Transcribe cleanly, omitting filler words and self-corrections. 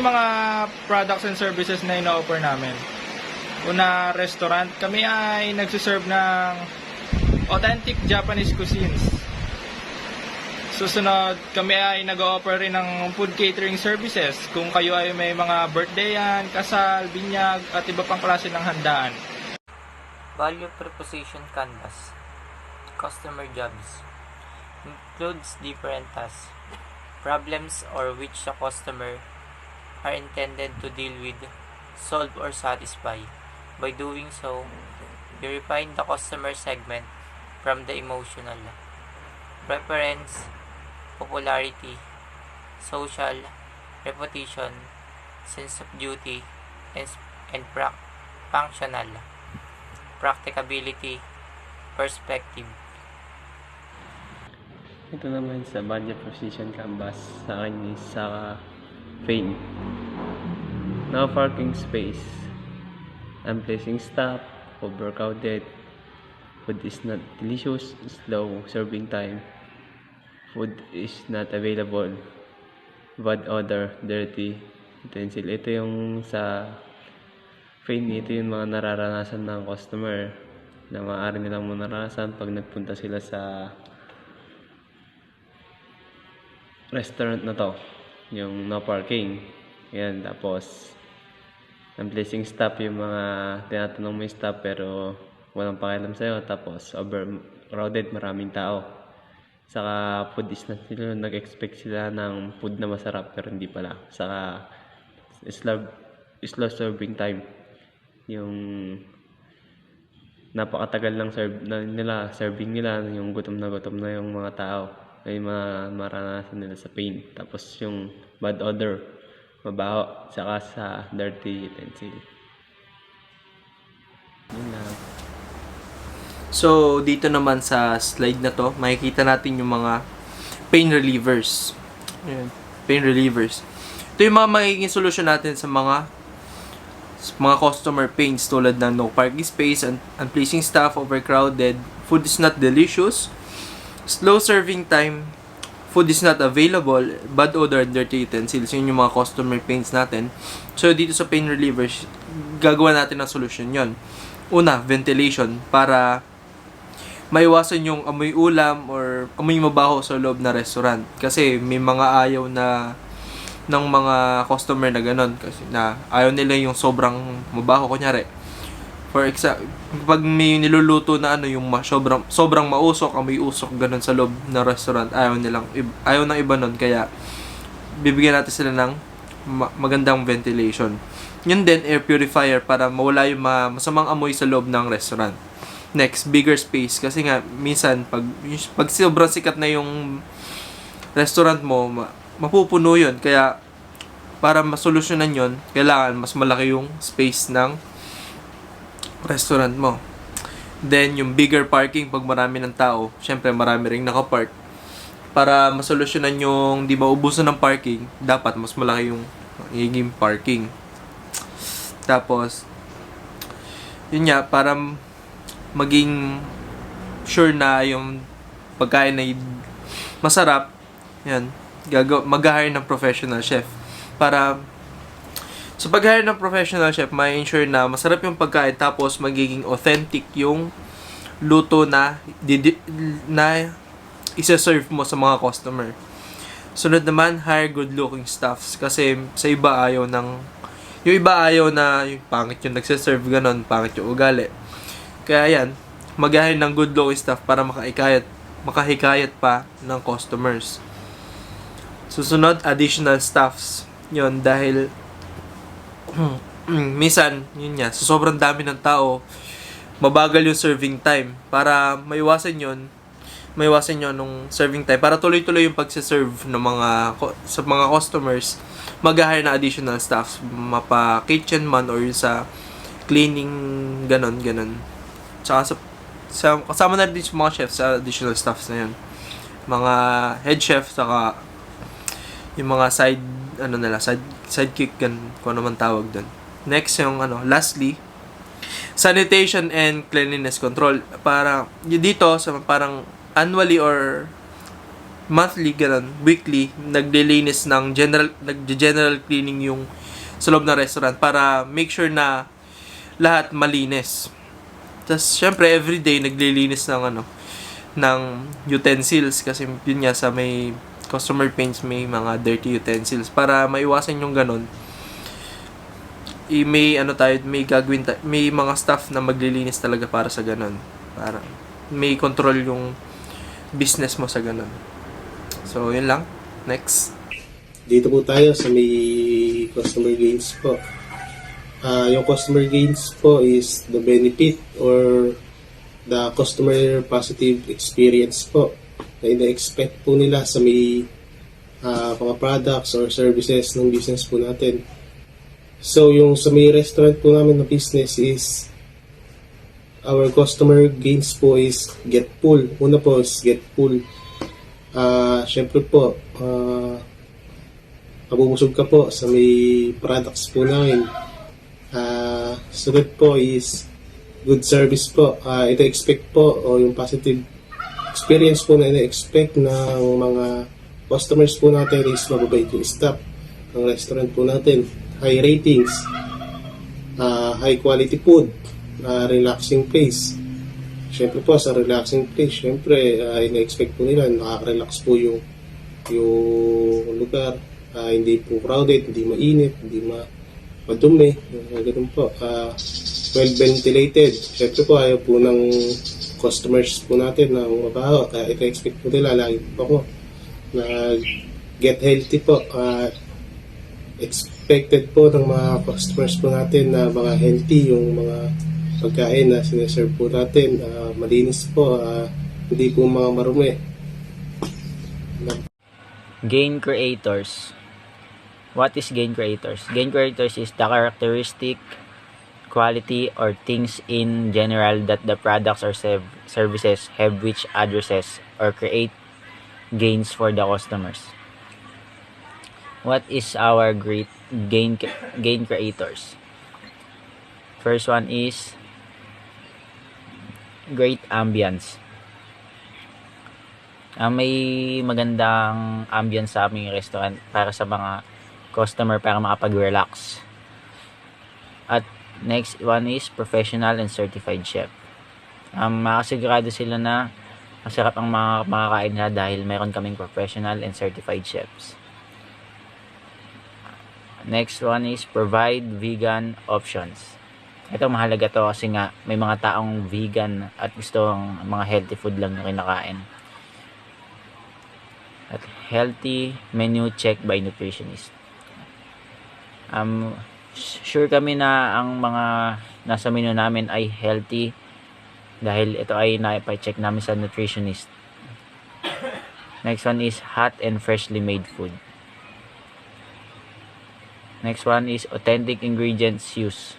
yung mga products and services na ino-offer namin. Una, restaurant. Kami ay nagsiserve ng authentic Japanese cuisines. Susunod, kami ay nag-o-offer rin ng food catering services. Kung kayo ay may mga birthdayan, kasal, binyag, at iba pang klase ng handaan. Value proposition canvas. Customer jobs. Includes different tasks, problems or which the customer are intended to deal with, solve or satisfy. By doing so, you refine the customer segment from the emotional, preference, popularity, social, reputation, sense of duty, and functional, practicability, perspective. Ito naman sa value proposition canvas sa akin is sa fame. No parking space. Unpleasant staff, overcrowded, food is not delicious, slow serving time, food is not available, bad odor, dirty utensil. Ito yung sa fame, ito yung mga nararanasan ng customer na maaari nilang maranasan pag nagpunta sila sa restaurant na to, yung no parking. Yan, tapos unpleasant staff, yung mga tinatanong mo yung staff pero walang pakialam sa'yo, tapos overcrowded, maraming tao. Saka food is not, nag-expect sila ng food na masarap pero hindi pala. Saka slow serving time, yung napakatagal lang serving nila, yung gutom na yung mga tao ay maranasan nila sa pain. Tapos yung bad odor, mabaho, saka sa dirty utensil. Yun lang. So, dito naman sa slide na to, makikita natin yung mga pain relievers. Ayan, pain relievers. Ito yung mga magiging solusyon natin sa mga customer pains tulad ng no parking space, unpleasing staff, overcrowded, food is not delicious, slow serving time, food is not available, bad odor, dirty utensils. Yun yung mga customer pains natin. So, dito sa pain relievers, gagawa natin ng solution yon. Una, ventilation, para maiwasan yung amoy ulam or amoy mabaho sa loob na restaurant. Kasi may mga ayaw na ng mga customer na ganon. Kasi na ayaw nila yung sobrang mabaho. Kunyari, for example, pag may niluluto na yung sobrang mausok, amoy usok ganon sa loob ng restaurant, ayaw ng iba nun, kaya bibigyan natin sila ng magandang ventilation. Yun din, air purifier, para mawala yung masamang amoy sa loob ng restaurant. Next, bigger space, kasi nga minsan pag sobrang sikat na yung restaurant mo, mapupuno yun, kaya para masolusyonan yun, kailangan mas malaki yung space ng restaurant mo. Then, yung bigger parking, pag marami ng tao, syempre marami ring nakapark. Para masolusyonan yung di maubusan ng parking, dapat mas malaki yung magiging parking. Tapos, yun nga, para maging sure na yung pagkain ay masarap, yan, mag-hire ng professional chef. Para sa pag-hire ng professional chef, may ensure na masarap yung pagkain, tapos magiging authentic yung luto na isa-serve mo sa mga customer. Sunod naman, hire good-looking staffs. Kasi sa iba ayaw na yung pangit yung nagsiserve, ganon, pangit yung ugali. Kaya yan, mag-hire ng good-looking staff para makahikayat pa ng customers. Susunod, additional staffs. Yun, dahil minsan, yun nga, sa sobrang dami ng tao, mabagal yung serving time. Para maiwasan yun nung serving time, para tuloy-tuloy yung pagsiserve ng sa mga customers, mag-hire na additional staffs, mapa kitchen man or yung sa cleaning, ganon. Tsaka kasama na rin yung mga chefs sa additional staffs na yun. Mga head chef, saka yung mga sidekick, kung ano man tawag doon. Next, yung lastly, sanitation and cleanliness control. Para dito, sa parang annually or monthly, ganun, weekly, naglilinis ng general cleaning yung sa loob ng restaurant para make sure na lahat malinis. Tapos, syempre, everyday, naglilinis ng utensils kasi yun nga sa may customer paints may mga dirty utensils para maiwasan yung ganun. May mga staff na maglilinis talaga para sa ganun. Para may control yung business mo sa ganun. So, yun lang. Next. Dito po tayo sa may customer gains po. Yung customer gains po is the benefit or the customer positive experience po na ina-expect po nila sa may mga products or services ng business po natin. So, yung sa may restaurant po namin na business is our customer gains po is get full. Una po is get full. Syempre po, mabubusog ka po sa may products po namin. Sunod po is good service po. Ito expect po o yung positive experience po na ina-expect ng mga customers po natin is mababait yung staff ng restaurant po natin. High ratings, high quality food, relaxing place. Siyempre po sa relaxing place, siyempre ina-expect po nila nakaka-relax po yung lugar. Hindi po crowded, hindi mainit, hindi madumi. Ganun po. Well ventilated. Siyempre po ayaw po ng customers po natin ng mabaho. Kaya ina-expect po nila lagi po ako na get healthy po. Expected po ng mga customers po natin na mga healthy yung mga pagkain na sineserve po natin, malinis po, hindi po mga marumi. Gain creators. What is gain creators? Gain creators is the characteristic, quality, or things in general that the products or services have which addresses or create gains for the customers. What is our gain creators? First one is great ambience. May magandang ambience sa aming restaurant para sa mga customer para makapag-relax. At next one is professional and certified chef. Makasigurado sila na masarap ang mga makakain nila dahil mayroon kaming professional and certified chefs. Next one is provide vegan options. Ito mahalaga to kasi nga may mga taong vegan at gusto ang mga healthy food lang na kinakain. At healthy menu check by nutritionist. Sure kami na ang mga nasa menu namin ay healthy dahil ito ay naipa-check namin sa nutritionist. Next one is hot and freshly made food. Next one is authentic ingredients used.